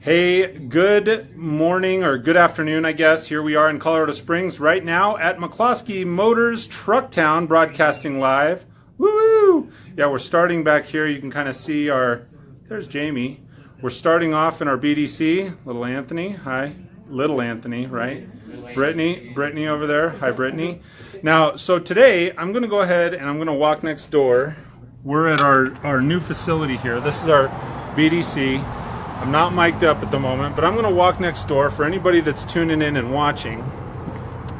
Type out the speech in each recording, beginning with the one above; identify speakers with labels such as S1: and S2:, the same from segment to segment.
S1: Hey, good morning or good afternoon, I guess. Here we are in Colorado Springs right now at McCloskey Motors Truck Town, broadcasting live. Woo! Yeah, we're starting back here. You can kind of see there's Jamie. We're starting off in our BDC. Little Anthony, hi. Little Anthony, right? Brittany over there. Hi, Brittany. Now, so today I'm going to go ahead and I'm going to walk next door. We're at our new facility here. This is our BDC. I'm not mic'd up at the moment, but I'm going to walk next door for anybody that's tuning in and watching.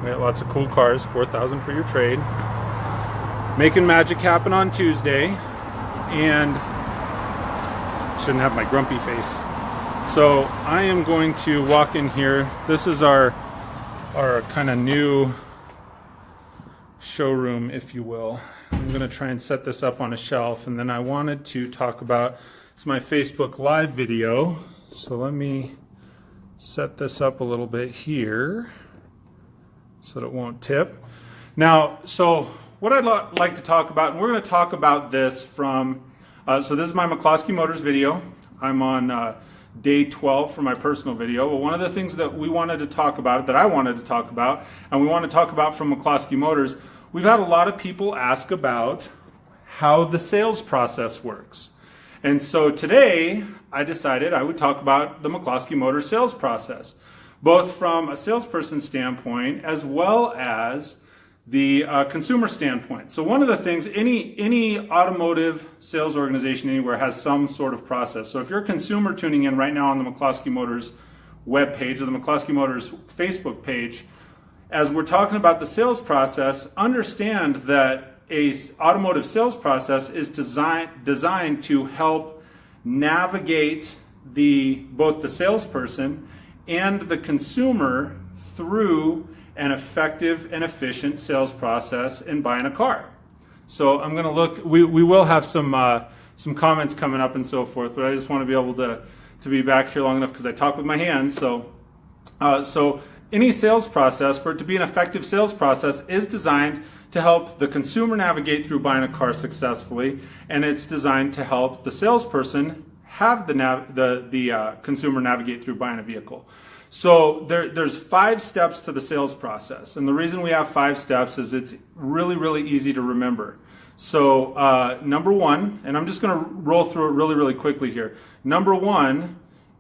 S1: We got lots of cool cars, 4,000 for your trade. Making magic happen on Tuesday, and shouldn't have my grumpy face. So I am going to walk in here. This is our kind of new showroom, if you will. I'm going to try and set this up on a shelf, and then I wanted to talk about, it's my Facebook Live video. So let me set this up a little bit here so that it won't tip. Now, so what I'd like to talk about, and we're going to talk about this from, so this is my McCloskey Motors video. I'm on day 12 for my personal video. But one of the things that we wanted to talk about, that I wanted to talk about, and we want to talk about from McCloskey Motors, we've had a lot of people ask about how the sales process works. And so today I decided I would talk about the McCloskey Motors sales process, both from a salesperson standpoint as well as the consumer standpoint. So one of the things, any automotive sales organization anywhere has some sort of process. So if you're a consumer tuning in right now on the McCloskey Motors webpage or the McCloskey Motors Facebook page, as we're talking about the sales process, understand that a automotive sales process is designed to help navigate both the salesperson and the consumer through an effective and efficient sales process in buying a car. So I'm going to look. We will have some comments coming up and so forth, but I just want to be able to be back here long enough because I talk with my hands. So any sales process, for it to be an effective sales process, is designed to help the consumer navigate through buying a car successfully, and it's designed to help the salesperson have the consumer navigate through buying a vehicle. So there's 5 steps to the sales process, and the reason we have 5 steps is it's really, really easy to remember. So number 1, and I'm just going to roll through it really, really quickly here. Number 1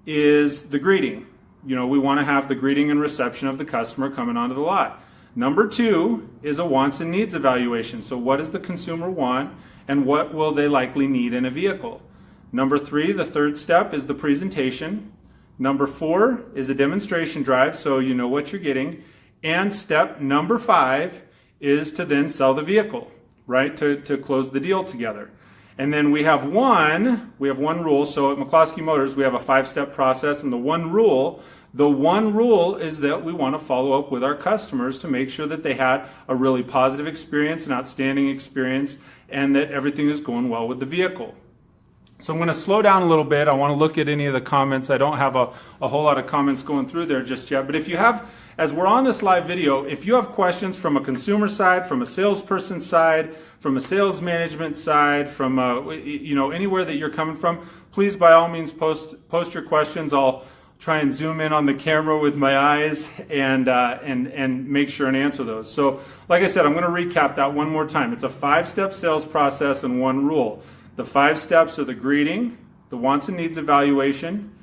S1: is the greeting. You know, we want to have the greeting and reception of the customer coming onto the lot. Number 2 is a wants and needs evaluation. So what does the consumer want and what will they likely need in a vehicle? Number 3, the third step, is the presentation. Number 4 is a demonstration drive, so you know what you're getting. And step number 5 is to then sell the vehicle, right, to close the deal together. And then we have one rule. So at McCloskey Motors, we have a 5-step process, and the one rule is that we want to follow up with our customers to make sure that they had a really positive experience, an outstanding experience, and that everything is going well with the vehicle. So I'm going to slow down a little bit. I want to look at any of the comments. I don't have a whole lot of comments going through there just yet. But if you have, as we're on this live video, if you have questions from a consumer side, from a salesperson side, from a sales management side, from anywhere that you're coming from, please by all means post your questions. I'll try and zoom in on the camera with my eyes and make sure and answer those. So like I said, I'm going to recap that one more time. It's a 5-step sales process and one rule. The 5 steps are the greeting, the wants and needs evaluation,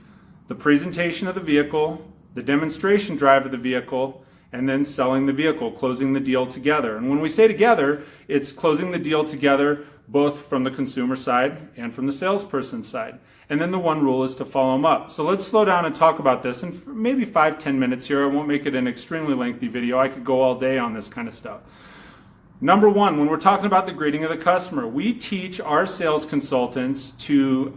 S1: the presentation of the vehicle, the demonstration drive of the vehicle, and then selling the vehicle, closing the deal together. And when we say together, it's closing the deal together both from the consumer side and from the salesperson side. And then the one rule is to follow them up. So let's slow down and talk about this in maybe 5-10 minutes here. I won't make it an extremely lengthy video. I could go all day on this kind of stuff. Number 1, when we're talking about the greeting of the customer, we teach our sales consultants to,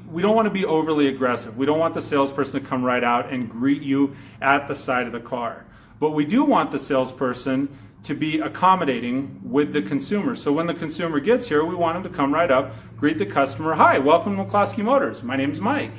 S1: we don't want to be overly aggressive. We don't want the salesperson to come right out and greet you at the side of the car. But we do want the salesperson to be accommodating with the consumer. So when the consumer gets here, we want them to come right up, greet the customer. Hi, welcome to McCloskey Motors. My name's Mike.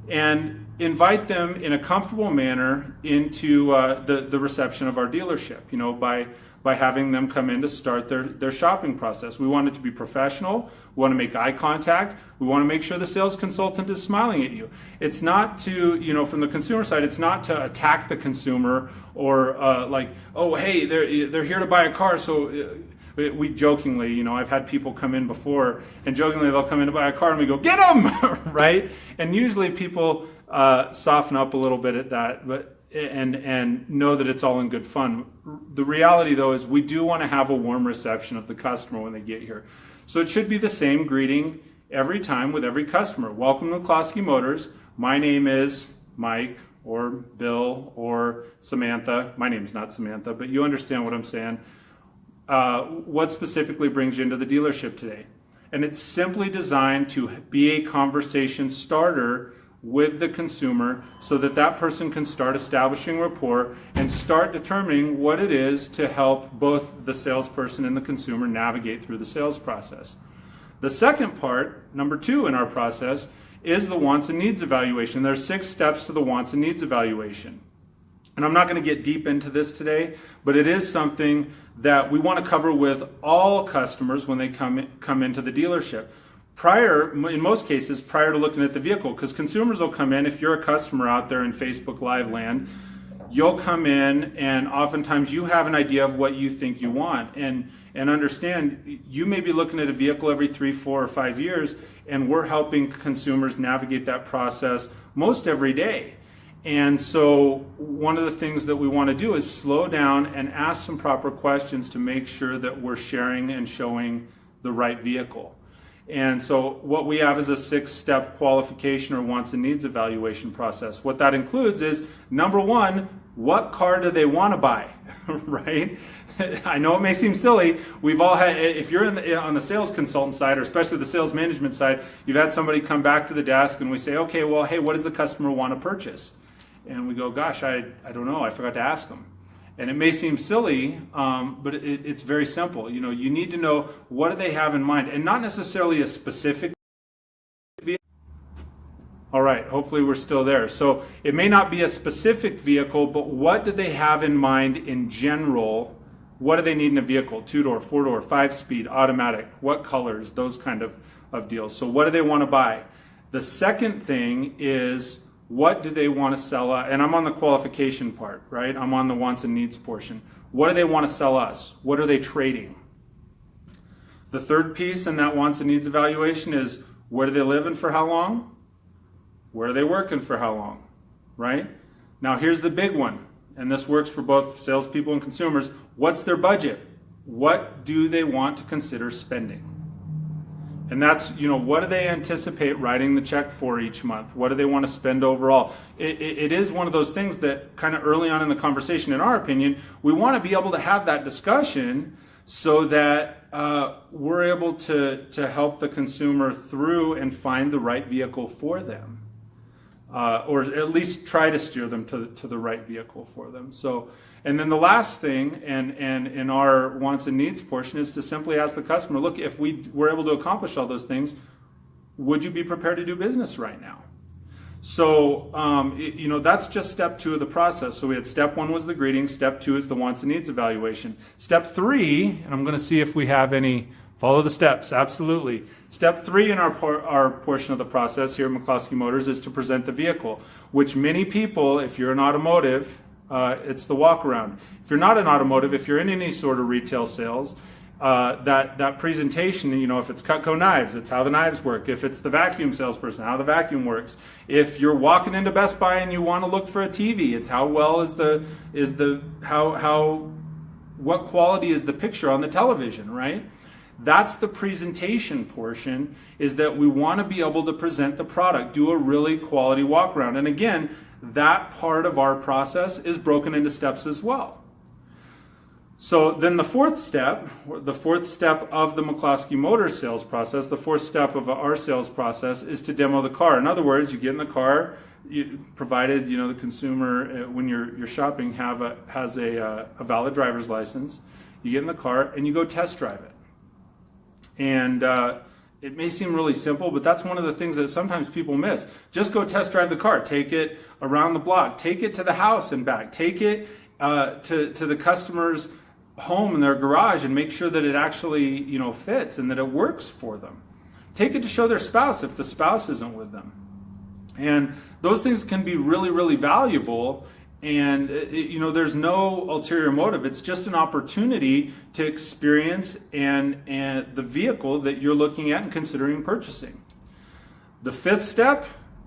S1: And invite them in a comfortable manner into the reception of our dealership, by by having them come in to start their shopping process. We want it to be professional. We want to make eye contact. We want to make sure the sales consultant is smiling at you. It's not to, from the consumer side, it's not to attack the consumer or like, oh, hey, they're here to buy a car, so we jokingly, I've had people come in before, and jokingly they'll come in to buy a car, and we go, get them, right? And usually people soften up a little bit at that, and know that it's all in good fun. The reality, though, is we do want to have a warm reception of the customer when they get here. So it should be the same greeting every time with every customer. Welcome to McCloskey Motors. My name is Mike or Bill or Samantha. My name's not Samantha, but you understand what I'm saying. What specifically brings you into the dealership today? And it's simply designed to be a conversation starter with the consumer so that that person can start establishing rapport and start determining what it is to help both the salesperson and the consumer navigate through the sales process. The second part, number 2 in our process, is the wants and needs evaluation. There's 6 steps to the wants and needs evaluation. And I'm not going to get deep into this today, but it is something that we want to cover with all customers when they come into the dealership. In most cases, prior to looking at the vehicle, because consumers will come in, if you're a customer out there in Facebook Live land, you'll come in and oftentimes you have an idea of what you think you want. And understand, you may be looking at a vehicle every 3, 4, or 5 years, and we're helping consumers navigate that process most every day. And so one of the things that we want to do is slow down and ask some proper questions to make sure that we're sharing and showing the right vehicle. And so what we have is a 6-step qualification or wants and needs evaluation process. What that includes is, number 1, what car do they want to buy, right? I know it may seem silly. We've all had, if you're on the sales consultant side, or especially the sales management side, you've had somebody come back to the desk and we say, okay, well, hey, what does the customer want to purchase? And we go, gosh, I don't know, I forgot to ask them. And it may seem silly, but it's very simple. You need to know what do they have in mind, and not necessarily a specific vehicle. All right, hopefully we're still there. So it may not be a specific vehicle, but what do they have in mind in general? What do they need in a vehicle? 2-door, 4-door, 5-speed, automatic, what colors, those kind of deals. So what do they want to buy? The second thing is, what do they want to sell us? And I'm on the qualification part, right? I'm on the wants and needs portion. What do they want to sell us? What are they trading? The third piece in that wants and needs evaluation is, where do they live and for how long? Where are they working for how long, right? Now here's the big one, and this works for both salespeople and consumers. What's their budget? What do they want to consider spending? And that's, what do they anticipate writing the check for each month? What do they want to spend overall? It is one of those things that kind of early on in the conversation, in our opinion, we want to be able to have that discussion so that we're able to help the consumer through and find the right vehicle for them. Or at least try to steer them to the right vehicle for them. So, and then the last thing, and in our wants and needs portion, is to simply ask the customer, look, if we were able to accomplish all those things, would you be prepared to do business right now? So, that's just step 2 of the process. So we had step 1 was the greeting, step 2 is the wants and needs evaluation. Step 3, and I'm going to see if we have any. Follow the steps, absolutely. Step 3 in our portion of the process here at McCloskey Motors is to present the vehicle, which many people, if you're an automotive, it's the walk around. If you're not an automotive, if you're in any sort of retail sales, that presentation, if it's Cutco knives, it's how the knives work. If it's the vacuum salesperson, how the vacuum works. If you're walking into Best Buy and you want to look for a TV, it's how well what quality is the picture on the television, right? That's the presentation portion, is that we want to be able to present the product, do a really quality walk around. And again, that part of our process is broken into steps as well. So then the fourth step of the McCloskey Motors sales process, the fourth step of our sales process is to demo the car. In other words, you get in the car, provided the consumer, when you're shopping, has a valid driver's license. You get in the car and you go test drive it. And it may seem really simple, but that's one of the things that sometimes people miss. Just go test drive the car. Take it around the block. Take it to the house and back. Take it to the customer's home in their garage and make sure that it actually, fits and that it works for them. Take it to show their spouse if the spouse isn't with them. And those things can be really, really valuable. And, there's no ulterior motive. It's just an opportunity to experience and the vehicle that you're looking at and considering purchasing. The fifth step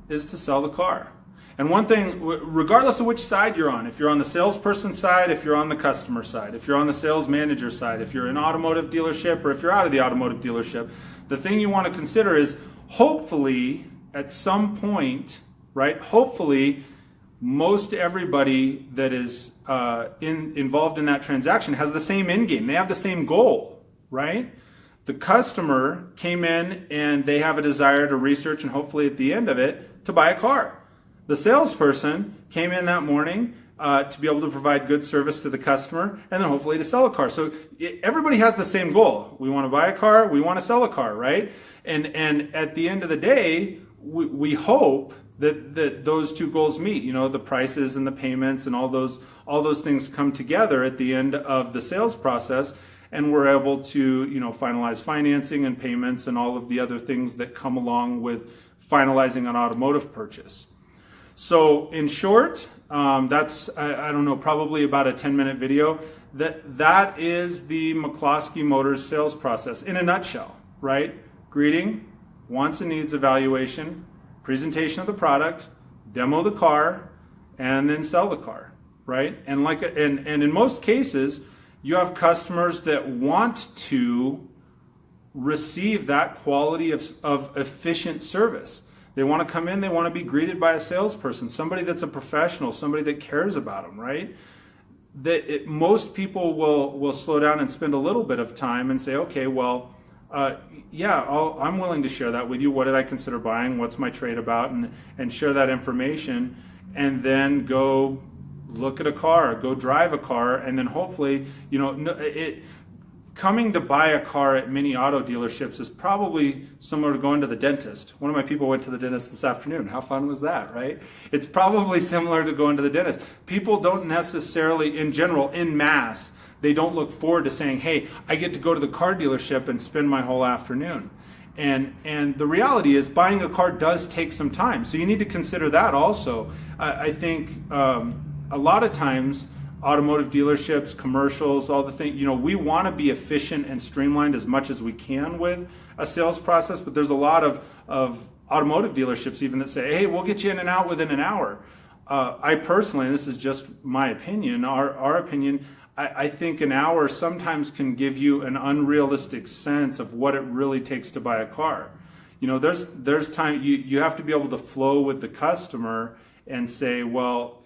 S1: is to sell the car. And one thing, regardless of which side you're on, if you're on the salesperson side, if you're on the customer side, if you're on the sales manager side, if you're in an automotive dealership, or if you're out of the automotive dealership, the thing you want to consider is hopefully at some point, right, hopefully most everybody that is involved in that transaction has the same end game. They have the same goal, right? The customer came in and they have a desire to research and hopefully at the end of it to buy a car. The salesperson came in that morning to be able to provide good service to the customer and then hopefully to sell a car. So everybody has the same goal. We want to buy a car, we want to sell a car, right? And at the end of the day, we hope that those two goals meet. The prices and the payments and all those things come together at the end of the sales process, and we're able to finalize financing and payments and all of the other things that come along with finalizing an automotive purchase. So in short, that's I don't know, probably about a 10-minute video. That is the McCloskey Motors sales process in a nutshell, right? Greeting, wants and needs evaluation, presentation of the product, demo the car, and then sell the car, right? And in most cases, you have customers that want to receive that quality of efficient service. They want to come in, they want to be greeted by a salesperson, somebody that's a professional, somebody that cares about them, right? Most people will slow down and spend a little bit of time and say, okay, well, I'm willing to share that with you. What did I consider buying? What's my trade about? And share that information, and then go look at a car, go drive a car, and then hopefully, coming to buy a car at many auto dealerships is probably similar to going to the dentist. One of my people went to the dentist this afternoon. How fun was that, right? It's probably similar to going to the dentist. People don't necessarily, in general, in mass, they don't look forward to saying, hey, I get to go to the car dealership and spend my whole afternoon. And the reality is buying a car does take some time. So you need to consider that also. I think a lot of times automotive dealerships, commercials, all the things, we want to be efficient and streamlined as much as we can with a sales process, but there's a lot of automotive dealerships even that say, hey, we'll get you in and out within an hour. I personally, and this is just my opinion, our opinion, I think an hour sometimes can give you an unrealistic sense of what it really takes to buy a car. There's time, you have to be able to flow with the customer and say, well,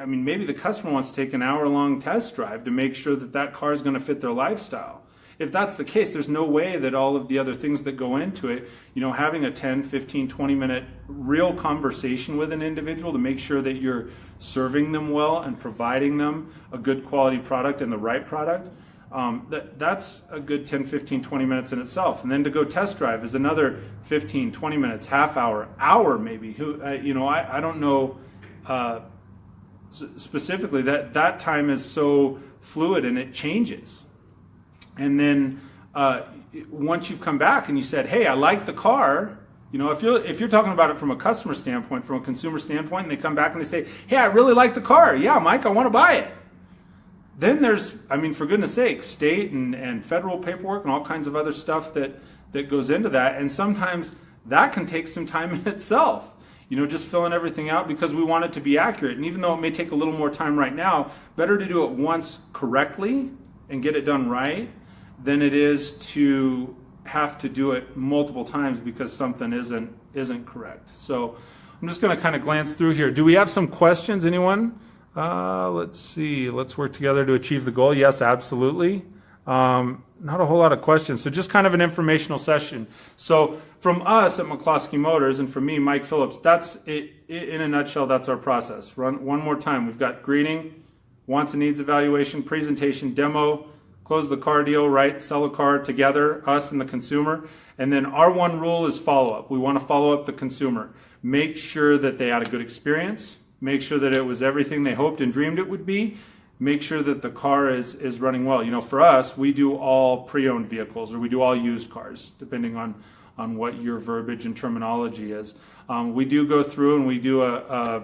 S1: maybe the customer wants to take an hour-long test drive to make sure that car is going to fit their lifestyle. If that's the case, there's no way that all of the other things that go into it, having a 10, 15, 20-minute real conversation with an individual to make sure that you're serving them well and providing them a good quality product and the right product, that's a good 10, 15, 20 minutes in itself. And then to go test drive is another 15, 20 minutes, half hour, hour maybe. I don't know specifically. That time is so fluid and it changes. And then once you've come back and you said, hey, I like the car, if you're talking about it from a customer standpoint, from a consumer standpoint, and they come back and they say, hey, I really like the car. Yeah, Mike, I want to buy it. Then there's, for goodness sake, state and federal paperwork and all kinds of other stuff that goes into that. And sometimes that can take some time in itself. Just filling everything out because we want it to be accurate. And even though it may take a little more time right now, better to do it once correctly and get it done right than it is to have to do it multiple times because something isn't correct. So I'm just going to kind of glance through here. Do we have some questions, anyone? Let's see. Let's work together to achieve the goal. Yes, absolutely. Not a whole lot of questions. So just kind of an informational session. So from us at McCloskey Motors and from me, Mike Phillips, that's it, in a nutshell, that's our process. Run one more time. We've got greeting, wants and needs evaluation, presentation, demo, close the car deal, right? Sell a car together, us and the consumer. And then our one rule is follow-up. We want to follow up the consumer. Make sure that they had a good experience. Make sure that it was everything they hoped and dreamed it would be. make sure that the car is running well. You know, for us, we do all pre-owned vehicles, or we do all used cars, depending on what your verbiage and terminology is. We do go through and we do a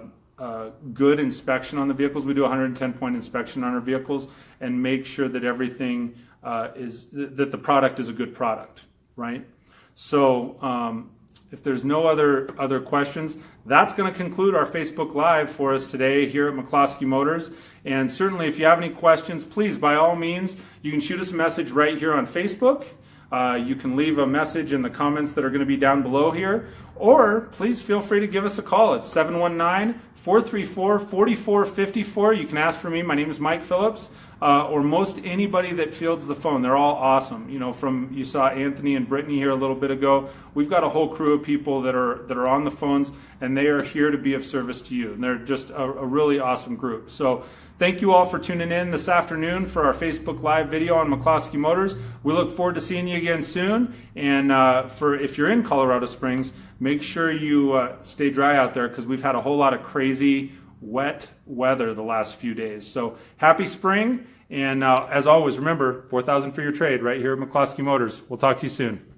S1: good inspection on the vehicles. We do a 110-point inspection on our vehicles and make sure that everything that the product is a good product, right? So if there's no other questions, that's going to conclude our Facebook Live for us today here at McCloskey Motors. And certainly if you have any questions, please, by all means, you can shoot us a message right here on Facebook. You can leave a message in the comments that are going to be down below here, or please feel free to give us a call at 719-434-4454. You can ask for me. My name is Mike Phillips, or most anybody that fields the phone. They're all awesome. You know, you saw Anthony and Brittany here a little bit ago. We've got a whole crew of people that are on the phones, and they are here to be of service to you. And they're just a really awesome group. So thank you all for tuning in this afternoon for our Facebook Live video on McCloskey Motors. We look forward to seeing you again soon. And if you're in Colorado Springs, make sure you stay dry out there, because we've had a whole lot of crazy wet weather the last few days. So happy spring. And as always, remember, 4,000 for your trade right here at McCloskey Motors. We'll talk to you soon.